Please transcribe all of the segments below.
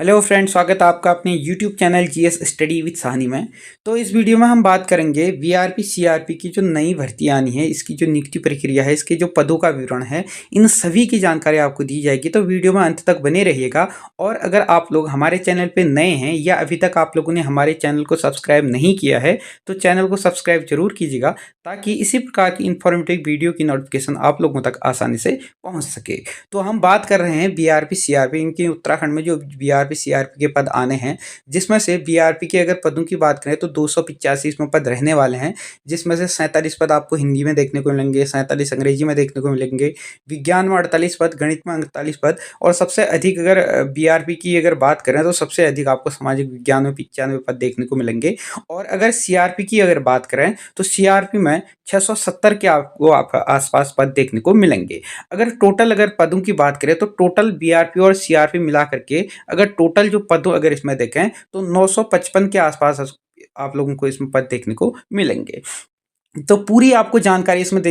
Hello friends, स्वागत है आपका अपने YouTube channel GS study with Sahni में। तो इस वीडियो में हम बात करेंगे वीआरपी सीआरपी की जो नई भर्ती आनी है, इसकी जो नियुक्ति प्रक्रिया है, इसके जो पदों का विवरण है, इन सभी की जानकारी आपको दी जाएगी। तो वीडियो में अंत तक बने रहिएगा। और अगर आप लोग हमारे चैनल पर नए हैं या अभी तक आप लोगों ने हमारे चैनल को सब्सक्राइब नहीं किया है तो चैनल को सब्सक्राइब जरूर कीजिएगा, ताकि इसी प्रकार की इन्फॉर्मेटिव वीडियो की नोटिफिकेशन आप लोगों तक आसानी से पहुँच सके। तो हम बात कर रहे हैं बीआरपी सीआरपी, इनकी उत्तराखंड में जो बीआरपी सीआरपी के पद आने हैं, जिसमें से बीआरपी के अगर पदों की बात करें तो 285 इसमें पद रहने वाले हैं, जिसमें से 47 पद आपको हिंदी में देखने को मिलेंगे, 47 अंग्रेजी में देखने को मिलेंगे, विज्ञान में 48 पद, गणित में 48 पद, और सबसे अधिक अगर बीआरपी की अगर बात करें तो सबसे अधिक आपको सामाजिक विज्ञान में 95 पद देखने को मिलेंगे। और अगर सीआरपी की अगर बात करें तो सीआरपी में 670 के आपको आसपास पद देखने को मिलेंगे। अगर टोटल अगर पदों की बात करें तो टोटल बीआरपी और सीआरपी मिला करके अगर टोटल जो पद अगर इसमें देखें तो 955 के आसपास आप लोगों को इसमें पद देखने को मिलेंगे। तो पूरी आपको जानकारी इसमें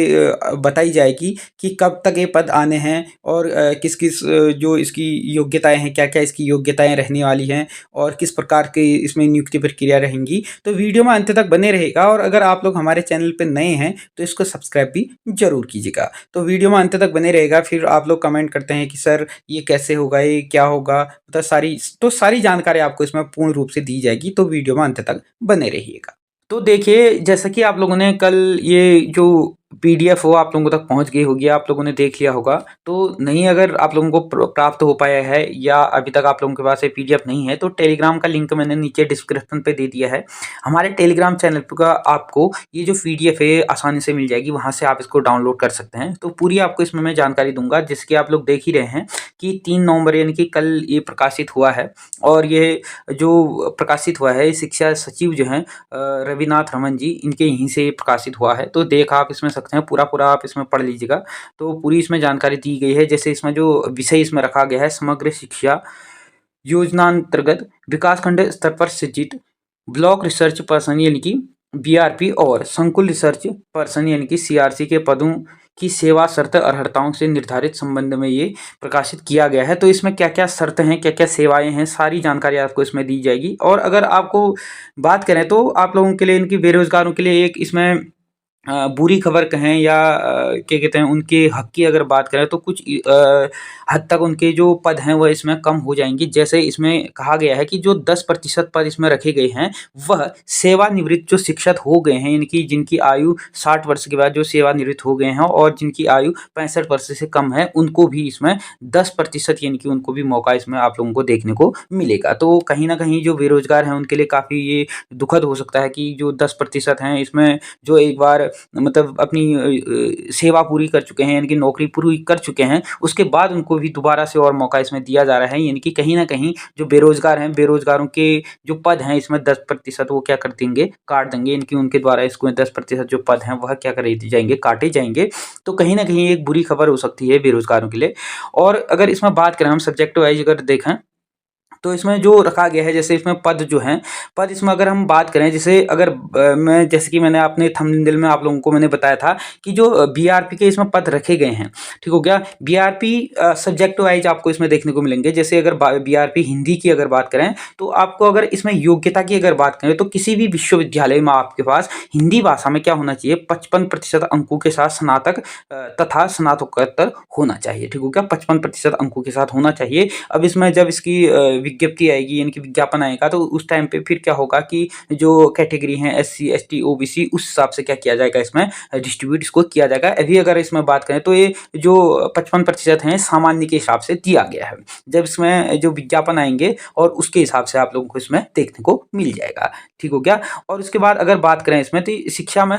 बताई जाएगी कि कब तक ये पद आने हैं और किस किस जो इसकी योग्यताएं हैं, क्या क्या इसकी योग्यताएं रहने वाली हैं और किस प्रकार की इसमें नियुक्ति प्रक्रिया रहेंगी। तो वीडियो में अंत तक बने रहेगा। और अगर आप लोग हमारे चैनल पर नए हैं तो इसको सब्सक्राइब भी जरूर कीजिएगा। तो वीडियो में अंत तक बने रहेगा। फिर आप लोग कमेंट करते हैं कि सर ये कैसे होगा, ये क्या होगा, मतलब सारी जानकारी आपको इसमें पूर्ण रूप से दी जाएगी। तो वीडियो में अंत तक बने रहिएगा। तो देखिए, जैसा कि आप लोगों ने कल ये जो पीडीएफ हो आप लोगों तक पहुंच गई होगी, आप लोगों ने देख लिया होगा। तो नहीं अगर आप लोगों को प्राप्त हो पाया है या अभी तक आप लोगों के पास ये पीडीएफ नहीं है तो टेलीग्राम का लिंक मैंने नीचे डिस्क्रिप्शन पे दे दिया है। हमारे टेलीग्राम चैनल का आपको ये जो पीडीएफ है आसानी से मिल जाएगी, वहाँ से आप इसको डाउनलोड कर सकते हैं। तो पूरी आपको इसमें मैं जानकारी दूंगा, जिसकी आप लोग देख ही रहे हैं कि 3 नवंबर यानी कि कल ये प्रकाशित हुआ है। और ये जो प्रकाशित हुआ है शिक्षा सचिव जो हैं रविनाथ रमन जी, इनके यहीं से प्रकाशित हुआ है। तो देख आप इसमें सकते हैं, पूरा आप इसमें पढ़ लीजिएगा। तो पूरी इसमें जानकारी दी गई है। जैसे इसमें जो विषय इसमें रखा गया है, समग्र शिक्षा योजना अंतर्गत विकासखंड स्तर पर सृजित ब्लॉक रिसर्च पर्सन यानी कि बीआरपी और संकुल रिसर्च पर्सन यानी कि सीआरसी के पदों की सेवा शर्त अर्हताओं से निर्धारित संबंध में ये प्रकाशित किया गया है। तो इसमें क्या क्या शर्त हैं, क्या क्या सेवाएं हैं, सारी जानकारी आपको इसमें दी जाएगी। और अगर आपको बात करें तो आप लोगों के लिए, इनकी बेरोजगारों के लिए एक इसमें बुरी खबर कहें या क्या कहते हैं, उनके हक की अगर बात करें तो कुछ हद तक उनके जो पद हैं वह इसमें कम हो जाएंगे। जैसे इसमें कहा गया है कि जो 10% पद इसमें रखे गए हैं वह सेवानिवृत्त जो शिक्षक हो गए हैं, यानी कि जिनकी आयु 60 वर्ष के बाद जो सेवानिवृत्त हो गए हैं और जिनकी आयु 65 वर्ष से कम है, उनको भी इसमें 10% यानी कि उनको भी मौका इसमें आप लोगों को देखने को मिलेगा। तो कहीं ना कहीं जो बेरोजगार हैं उनके लिए काफ़ी ये दुखद हो सकता है कि जो 10% हैं इसमें जो एक बार मतलब अपनी सेवा पूरी कर चुके हैं, यानी कि नौकरी पूरी कर चुके हैं, उसके बाद उनको भी दोबारा से और मौका इसमें दिया जा रहा है। यानी कि कहीं ना कहीं जो बेरोजगार हैं, बेरोजगारों के जो पद हैं इसमें 10% वो क्या कर देंगे, काट देंगे। इनकी उनके द्वारा इसको 10% जो पद हैं वह क्या कर जाएंगे, काटे जाएंगे। तो कहीं ना कहीं एक बुरी खबर हो सकती है बेरोजगारों के लिए। और अगर इसमें बात करें हम सब्जेक्ट वाइज अगर देखें तो इसमें जो रखा गया है, जैसे इसमें पद जो हैं, पद इसमें अगर हम बात करें, जैसे अगर मैं जैसे कि मैंने अपने थंबनेल में आप लोगों को मैंने बताया था कि जो बीआरपी के इसमें पद रखे गए हैं, ठीक हो गया। बीआरपी सब्जेक्ट वाइज आपको इसमें देखने को मिलेंगे। जैसे अगर बीआरपी हिंदी की अगर बात करें तो आपको अगर इसमें योग्यता की अगर बात करें तो किसी भी विश्वविद्यालय में आपके पास हिंदी भाषा में क्या होना चाहिए, 55% अंकों के साथ स्नातक तथा स्नातकोत्तर होना चाहिए, ठीक हो गया। 55% अंकों के साथ होना चाहिए। अब इसमें जब इसकी विज्ञप्ति आएगी यानी कि विज्ञापन आएगा तो उस टाइम पे फिर क्या होगा कि जो कैटेगरी हैं एससी एसटी ओबीसी, उस हिसाब से क्या किया जाएगा, इसमें डिस्ट्रीब्यूट इसको किया जाएगा। अभी अगर इसमें बात करें तो ये जो 55% हैं सामान्य के हिसाब से दिया गया है। जब इसमें जो विज्ञापन आएंगे और उसके हिसाब से आप लोगों को इसमें देखने को मिल जाएगा, ठीक हो गया। और उसके बाद अगर बात करें इसमें तो शिक्षा में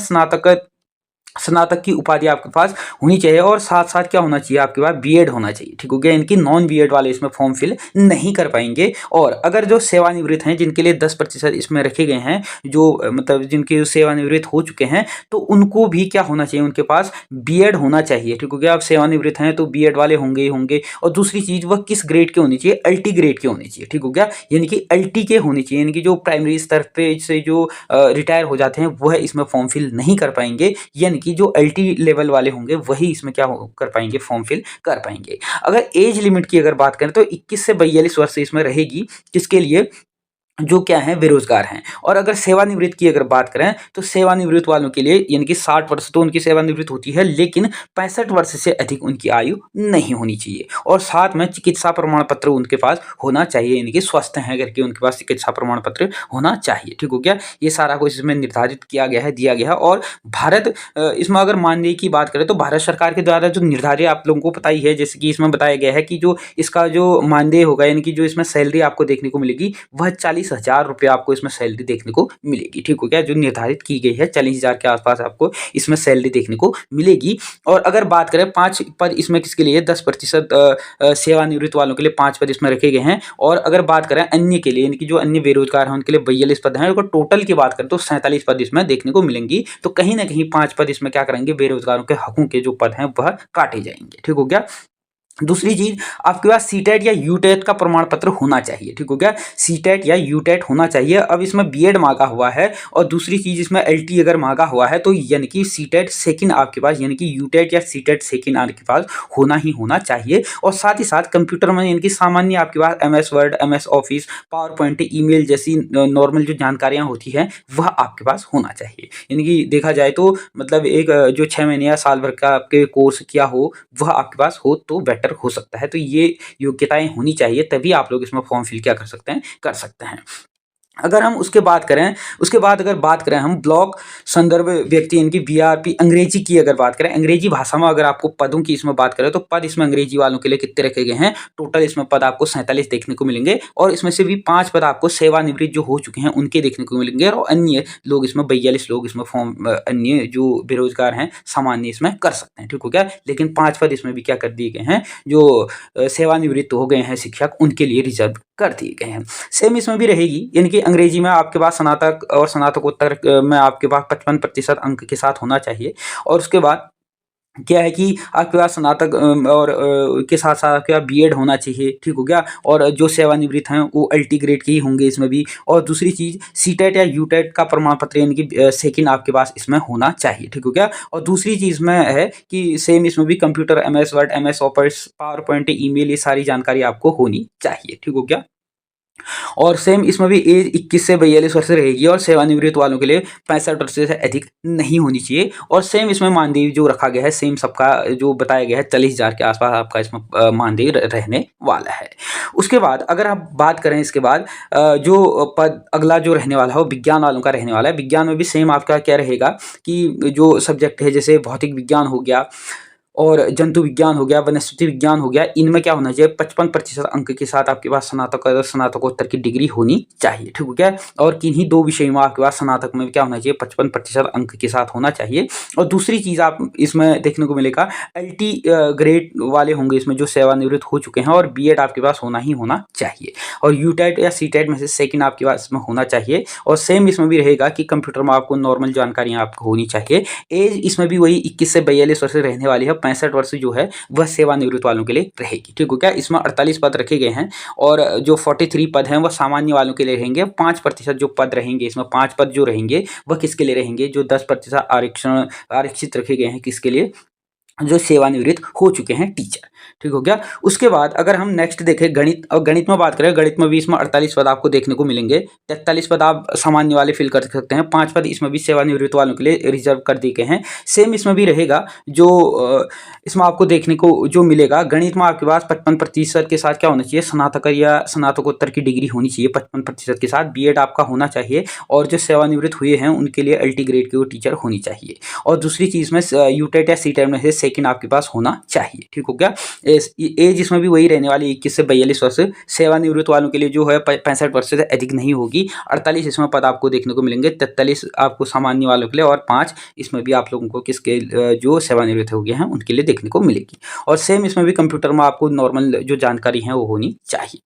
स्नातक की उपाधि आपके पास होनी चाहिए और साथ साथ क्या होना चाहिए, आपके पास बीएड होना चाहिए, ठीक हो गया। इनकी नॉन बीएड वाले इसमें फॉर्म फिल नहीं कर पाएंगे। और अगर जो सेवानिवृत्त हैं जिनके लिए 10% इसमें रखे गए हैं, जो मतलब जिनके सेवानिवृत्त हो चुके हैं, तो उनको भी क्या होना चाहिए, उनके पास बीएड होना चाहिए, ठीक हो गया। आप सेवानिवृत्त हैं तो बीएड वाले होंगे ही होंगे। और दूसरी चीज़, वह किस ग्रेड के होनी चाहिए, अल्टी ग्रेड के होनी चाहिए, ठीक हो गया। यानी कि अल्टी के होनी चाहिए, यानी कि जो प्राइमरी स्तर पे से जो रिटायर हो जाते हैं वह इसमें फॉर्म फिल नहीं कर पाएंगे। यानी यानी कि जो एलटी लेवल वाले होंगे वही इसमें क्या कर पाएंगे, फॉर्म फिल कर पाएंगे। अगर एज लिमिट की अगर बात करें तो 21 से 42 वर्ष इसमें रहेगी, किसके लिए, जो क्या है, बेरोजगार हैं। और अगर सेवानिवृत्त की अगर बात करें तो सेवानिवृत्त वालों के लिए यानी कि 60 वर्ष तो उनकी सेवानिवृत्त होती है, लेकिन 65 वर्ष से अधिक उनकी आयु नहीं होनी चाहिए। और साथ में चिकित्सा प्रमाण पत्र उनके पास होना चाहिए, यानी कि स्वस्थ हैं करके उनके पास चिकित्सा प्रमाण पत्र होना चाहिए। ठीक हो गया, ये सारा कुछ इसमें निर्धारित किया गया है, दिया गया है। और भारत इसमें अगर मानदेय की बात करें तो भारत सरकार के द्वारा जो निर्धारित, आप लोगों को पता ही है, जैसे कि इसमें बताया गया है कि जो इसका जो मानदेय होगा यानी कि जो इसमें सैलरी आपको देखने को मिलेगी वह 40,000 रुपये आपको इसमें सैलरी देखने को मिलेगी। ठीक हो गया, जो निर्धारित की गई है 40,000 के आसपास आपको इसमें सैलरी देखने को मिलेगी। और अगर बात करें 5 पद इसमें किसके लिए, 10% सेवानिवृत्त वालों के लिए 5 पद इसमें रखे गए हैं। और अगर बात करें अन्य के लिए, यानी कि जो अन्य बेरोजगार हैं उनके लिए 42 पद हैं। अगर टोटल की बात करें तो 47 पद इसमें देखने को मिलेंगी। तो कहीं ना कहीं 5 पद इसमें क्या करेंगे, बेरोजगारों के हकों के जो पद हैं वह काटे जाएंगे। ठीक हो गया। दूसरी चीज, आपके पास सीटेट या यूटेट का प्रमाण पत्र होना चाहिए। ठीक हो गया, सीटेट या यूटेट होना चाहिए। अब इसमें बीएड मांगा हुआ है और दूसरी चीज इसमें एलटी अगर मांगा हुआ है तो यानी कि सीटेट सेकंड आपके पास, यानी कि यूटेट या सीटेट सेकंड आपके पास होना ही होना चाहिए। और साथ ही साथ कंप्यूटर में यानी कि सामान्य आपके पास MS word, MS office, power point, email जैसी नॉर्मल जो जानकारियां होती हैं वह आपके पास होना चाहिए। यानी कि देखा जाए तो मतलब एक जो 6 महीने या साल भर का आपके कोर्स किया हो वह आपके पास हो तो बेटर हो सकता है। तो ये योग्यताएं होनी चाहिए, तभी आप लोग इसमें फॉर्म फिल क्या कर सकते हैं, कर सकते हैं। अगर हम उसके बाद करें, उसके बाद अगर बात करें हम ब्लॉक संदर्भ व्यक्ति यानी कि BRP अंग्रेजी की अगर बात करें, अंग्रेजी भाषा में अगर आपको पदों की इसमें बात करें तो पद इसमें अंग्रेजी वालों के लिए कितने रखे गए हैं, टोटल इसमें पद आपको 47 देखने को मिलेंगे। और इसमें से भी 5 पद आपको सेवानिवृत्त जो हो चुके हैं उनके देखने को मिलेंगे। और अन्य लोग इसमें 42 लोग इसमें फॉर्म, अन्य जो बेरोजगार हैं सामान्य इसमें कर सकते हैं। ठीक हो गया, लेकिन 5 पद इसमें भी क्या कर दिए गए हैं, जो सेवानिवृत्त हो गए हैं शिक्षक उनके लिए रिजर्व कर दिए गए हैं। सेम इसमें भी रहेगी, यानी कि अंग्रेजी में आपके पास स्नातक और स्नातकोत्तर में आपके पास 55% अंक के साथ होना चाहिए। और उसके बाद क्या है कि आपके पास स्नातक और के साथ साथ आपके पास बीएड होना चाहिए। ठीक हो गया, और जो सेवानिवृत्त हैं वो एलटी ग्रेड के ही होंगे इसमें भी। और दूसरी चीज़, सीटेट या यूटेट का प्रमाण पत्र यानी कि सेकंड आपके पास इसमें होना चाहिए। ठीक हो गया। और दूसरी चीज़ में है कि सेम इसमें भी computer, MS word, MS office, power point, email, ये सारी जानकारी आपको होनी चाहिए। ठीक हो गया। और सेम इसमें भी एज 21 से 42 वर्ष रहेगी और सेवानिवृत्त वालों के लिए 65 वर्ष से अधिक नहीं होनी चाहिए। और सेम इसमें मानदेय जो रखा गया है, सेम सबका जो बताया गया है 40,000 के आसपास आपका इसमें मानदेय रहने वाला है। उसके बाद अगर आप बात करें इसके बाद जो पद अगला जो रहने वाला है वो विज्ञान वालों का रहने वाला है। विज्ञान में भी सेम आपका क्या रहेगा कि जो सब्जेक्ट है जैसे भौतिक विज्ञान हो गया और जंतु विज्ञान हो गया, वनस्पति विज्ञान हो गया, इनमें क्या होना चाहिए, 55% अंक के साथ आपके पास स्नातक और स्नातकोत्तर की डिग्री होनी चाहिए। ठीक हो गया। और किन्हीं 2 विषयों में आपके पास स्नातक में क्या होना चाहिए, 55% अंक के साथ होना चाहिए। और दूसरी चीज़ आप इसमें देखने को मिलेगा, एलटी ग्रेड वाले होंगे इसमें जो सेवानिवृत्त हो चुके हैं, और बीएड आपके पास होना ही होना चाहिए। और यूटेट या सीटेट में से सेकंड आपके पास इसमें होना चाहिए। और सेम इसमें भी रहेगा कि कंप्यूटर में आपको नॉर्मल जानकारियाँ आपको होनी चाहिए। एज इसमें भी वही 21 से 42 वर्ष रहने वाली है। 65 वर्ष जो है वह सेवानिवृत्त वालों के लिए रहेगी। ठीक हो गया। इसमें 48 पद रखे गए हैं और जो 43 पद हैं वह सामान्य वालों के लिए रहेंगे। 5% जो पद रहेंगे, इसमें 5 पद जो रहेंगे वह किसके लिए रहेंगे, जो 10% आरक्षित रखे गए हैं, किसके लिए, जो सेवानिवृत्त हो चुके हैं टीचर। ठीक हो गया। उसके बाद अगर हम नेक्स्ट देखें गणित, और गणित में बात करें, गणित में भी इसमें 48 पद आपको देखने को मिलेंगे। 43 पद आप सामान्य वाले फिल कर सकते हैं। 5 पद इसमें भी सेवानिवृत्त वालों के लिए रिजर्व कर दिए गए हैं। सेम इसमें भी रहेगा, जो इसमें आपको देखने को जो मिलेगा, गणित में आपके पास 55% के साथ क्या होना चाहिए, स्नातक या स्नातकोत्तर की डिग्री होनी चाहिए 55% के साथ। बीएड आपका होना चाहिए। और जो सेवानिवृत्त हुए हैं उनके लिए एलटी ग्रेड के वो टीचर होनी चाहिए। और दूसरी चीज़ में यूटेट या सीटेट में से सेकंड आपके पास होना चाहिए। ठीक हो गया। एज इसमें भी वही रहने वाली 21 से 42 वर्ष। सेवानिवृत्त वालों के लिए जो है 65 वर्ष से अधिक नहीं होगी। 48 इसमें पद आपको देखने को मिलेंगे। 43 आपको सामान्य वालों के लिए और 5 इसमें भी आप लोगों को किसके जो सेवानिवृत्त हो गए हैं उनके लिए देखने को मिलेगी। और सेम इसमें भी कंप्यूटर में आपको नॉर्मल जो जानकारी है वो होनी चाहिए।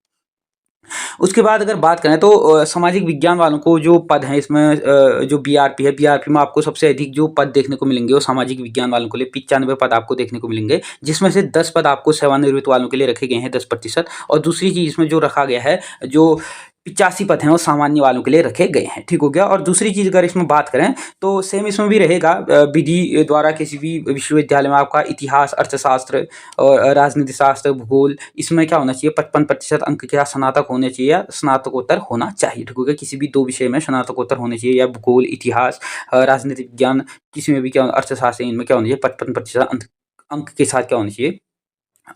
उसके बाद अगर बात करें तो सामाजिक विज्ञान वालों को जो पद हैं इसमें जो बीआरपी है, बीआरपी में आपको सबसे अधिक जो पद देखने को मिलेंगे वो सामाजिक विज्ञान वालों के लिए 95 पद आपको देखने को मिलेंगे, जिसमें से 10 पद आपको सेवानिवृत्त वालों के लिए रखे गए हैं 10%। और दूसरी चीज़ इसमें जो रखा गया है, जो 85 पद हैं वो सामान्य वालों के लिए रखे गए हैं। ठीक हो गया। और दूसरी चीज़ अगर इसमें बात करें तो सेम इसमें भी रहेगा, विधि द्वारा किसी भी विश्वविद्यालय में आपका इतिहास, अर्थशास्त्र और राजनीति शास्त्र, भूगोल, इसमें क्या होना चाहिए, 55% अंक के स्नातक होने चाहिए या स्नातकोत्तर होना चाहिए। ठीक हो गया। किसी भी 2 विषय में स्नातकोत्तर होने चाहिए, या भूगोल, इतिहास, राजनीतिक विज्ञान, किसी में भी क्या अर्थशास्त्र, इनमें क्या होना चाहिए, 55% अंक के साथ क्या होना चाहिए,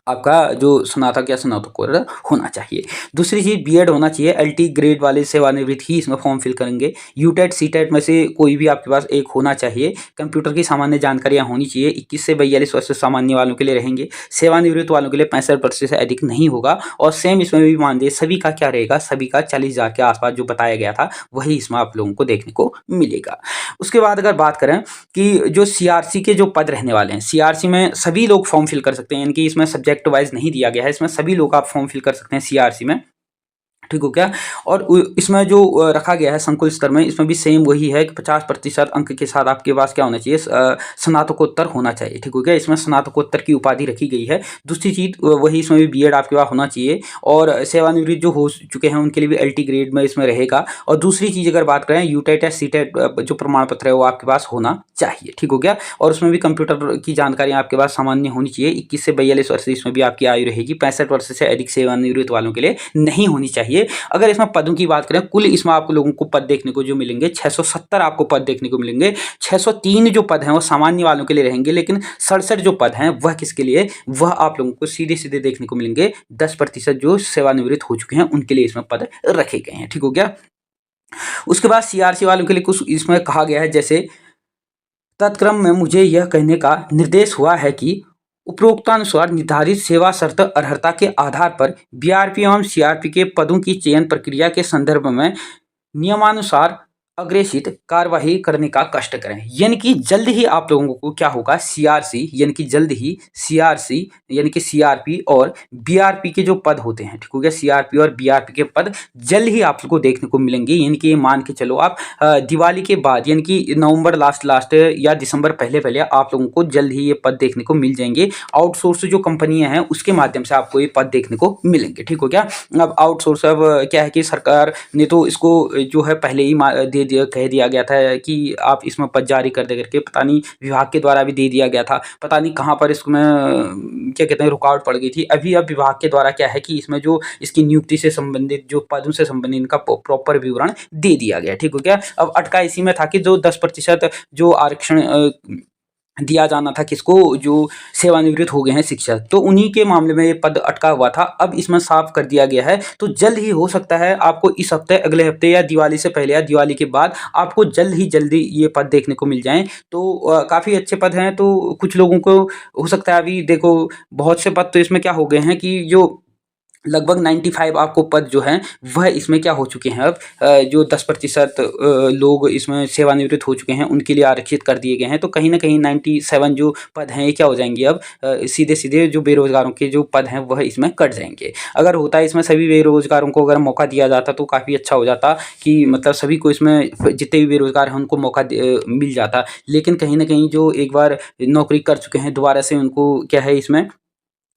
आपका जो स्नातक या स्नातकोत्तर होना चाहिए। दूसरी चीज़ बीएड होना चाहिए। एलटी ग्रेड वाले सेवानिवृत्त ही इसमें फॉर्म फिल करेंगे। यूटेट सीटेट में से कोई भी आपके पास एक होना चाहिए। कंप्यूटर की सामान्य जानकारियां होनी चाहिए। 21 से 42 वर्ष सामान्य वालों के लिए रहेंगे। सेवानिवृत्त वालों के लिए 65% से अधिक नहीं होगा। और सेम इसमें भी मान दिए सभी का क्या रहेगा, सभी का 40,000 के आसपास जो बताया गया था वही इसमें आप लोगों को देखने को मिलेगा। उसके बाद अगर बात करें कि जो सीआरसी के जो पद रहने वाले हैं, सीआरसी में सभी लोग फॉर्म फिल कर सकते हैं, यानी कि इसमें सब्जेक्ट वाइज नहीं दिया गया है, इसमें सभी लोग आप फॉर्म फिल कर सकते हैं सीआरसी में। ठीक हो क्या। और इसमें जो रखा गया है संकुल स्तर में, इसमें भी सेम वही है कि 50% अंक के साथ आपके पास क्या होना चाहिए, स्नातकोत्तर होना चाहिए। ठीक हो गया। इसमें स्नातकोत्तर की उपाधि रखी गई है। दूसरी चीज़ वही, इसमें भी बीएड आपके पास होना चाहिए। और सेवानिवृत्त जो हो चुके हैं उनके लिए भी एलटी ग्रेड में इसमें रहेगा। और दूसरी चीज़ अगर बात करें, यूटेट या सीटेट जो प्रमाण पत्र है वो आपके पास होना चाहिए। ठीक हो गया। और उसमें भी कंप्यूटर की जानकारी आपके पास सामान्य होनी चाहिए। 21 से 42 वर्ष इसमें भी आपकी आयु रहेगी। 65 वर्ष से अधिक सेवानिवृत्त वालों के लिए नहीं होनी चाहिए। अगर इसमें पदों की बात करें, कुल इसमें आपको लोगों को पद देखने को जो मिलेंगे 670 आपको पद देखने को मिलेंगे। 603 जो पद हैं वो सामान्य वालों के लिए रहेंगे, लेकिन 67 जो पद हैं वह किसके लिए, वह आप लोगों को सीधे सीधे देखने को मिलेंगे 10% जो सेवानिवृत्त हो चुके हैं उनके लिए इसमें पद रखे गए हैं। ठीक हो गया। उसके बाद सीआरसी वालों के लिए कुछ इसमें कहा गया है, जैसे तत्क्रम में मुझे यह कहने का निर्देश हुआ है कि उपरोक्तानुसार निर्धारित सेवा शर्त अर्हता के आधार पर बीआरपी एवं सीआरपी के पदों की चयन प्रक्रिया के संदर्भ में नियमानुसार अग्रेसित कार्यवाही करने का कष्ट करें। यानी कि जल्द ही आप लोगों को क्या होगा, सीआरसी यानी कि जल्द ही सीआरसी यानी कि सीआरपी और बीआरपी के जो पद होते हैं, ठीक हो गया, सीआरपी और बीआरपी के पद जल्द ही आप लोगों को देखने को मिलेंगे। यानी कि मान के चलो आप दिवाली के बाद, यानी कि नवंबर लास्ट या दिसंबर पहले आप लोगों को जल्द ही ये पद देखने को मिल जाएंगे। आउटसोर्स जो कंपनियां हैं उसके माध्यम से आपको ये पद देखने को मिलेंगे। ठीक हो गया। अब आउटसोर्स अब क्या है कि सरकार ने तो इसको जो है पहले ही कह दिया गया था कि आप इसमें पद जारी कर दे करके, पता नहीं विभाग के द्वारा भी दे दिया गया था, पता नहीं कहाँ पर इसमें क्या कहते हैं रुकावट पड़ गई थी। अभी अब विभाग के द्वारा क्या है कि इसमें जो इसकी नियुक्ति से संबंधित जो पदों से संबंधित इनका प्रॉपर विवरण दे दिया गया। ठीक हो गया। अब अटका इसी में था कि जो 10% जो आरक्षण दिया जाना था किसको, जो सेवानिवृत्त हो गए हैं शिक्षक, तो उन्हीं के मामले में ये पद अटका हुआ था। अब इसमें साफ कर दिया गया है, तो जल्द ही हो सकता है आपको इस हफ्ते, अगले हफ्ते या दिवाली से पहले या दिवाली के बाद आपको जल्दी ये पद देखने को मिल जाएं। तो काफ़ी अच्छे पद हैं। तो कुछ लोगों को हो सकता है, अभी देखो बहुत से पद तो इसमें क्या हो गए हैं कि जो लगभग 95 आपको पद जो हैं वह इसमें क्या हो चुके हैं, अब जो 10% लोग इसमें सेवानिवृत्त हो चुके हैं उनके लिए आरक्षित कर दिए गए हैं। तो कहीं ना कहीं 97 जो पद हैं ये क्या हो जाएंगे, अब सीधे सीधे जो बेरोजगारों के जो पद हैं वह इसमें कट जाएंगे। अगर होता है इसमें सभी बेरोजगारों को अगर मौका दिया जाता तो काफ़ी अच्छा हो जाता, कि मतलब सभी को इसमें जितने भी बेरोजगार हैं उनको मौका मिल जाता। लेकिन कहीं ना कहीं जो एक बार नौकरी कर चुके हैं दोबारा से उनको क्या है इसमें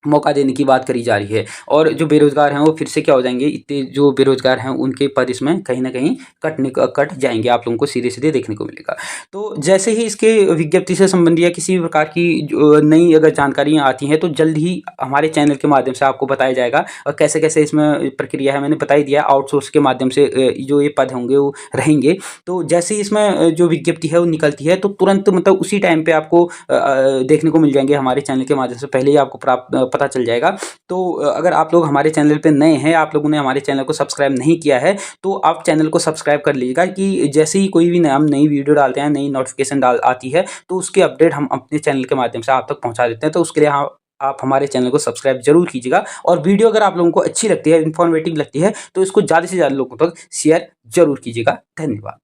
मौका देने की बात करी जा रही है। और जो बेरोजगार हैं वो फिर से क्या हो जाएंगे, इतने जो बेरोजगार हैं उनके पद इसमें कहीं ना कहीं कट जाएंगे, आप लोगों को सीधे सीधे देखने को मिलेगा। तो जैसे ही इसके विज्ञप्ति से संबंधित या किसी भी प्रकार की नई अगर जानकारियाँ आती हैं तो जल्द ही हमारे चैनल के माध्यम से आपको बताया जाएगा। और कैसे कैसे इसमें प्रक्रिया है मैंने बता ही दिया। आउटसोर्स के माध्यम से जो ये पद होंगे वो रहेंगे। तो जैसे ही इसमें जो विज्ञप्ति है वो निकलती है तो तुरंत मतलब उसी टाइम पे आपको देखने को मिल जाएंगे हमारे चैनल के माध्यम से, पहले ही आपको पता चल जाएगा। तो अगर आप लोग हमारे चैनल पे नए हैं, आप लोगों ने हमारे चैनल को सब्सक्राइब नहीं किया है तो आप चैनल को सब्सक्राइब कर लीजिएगा, कि जैसे ही कोई भी हम नई वीडियो डालते हैं, नई नोटिफिकेशन आती है तो उसके अपडेट हम अपने चैनल के माध्यम से आप तक पहुंचा देते हैं। तो उसके लिए आप हमारे चैनल को सब्सक्राइब जरूर कीजिएगा। और वीडियो अगर आप लोगों को अच्छी लगती है, इन्फॉर्मेटिव लगती है, तो इसको ज़्यादा से ज़्यादा लोगों तक शेयर जरूर कीजिएगा। धन्यवाद।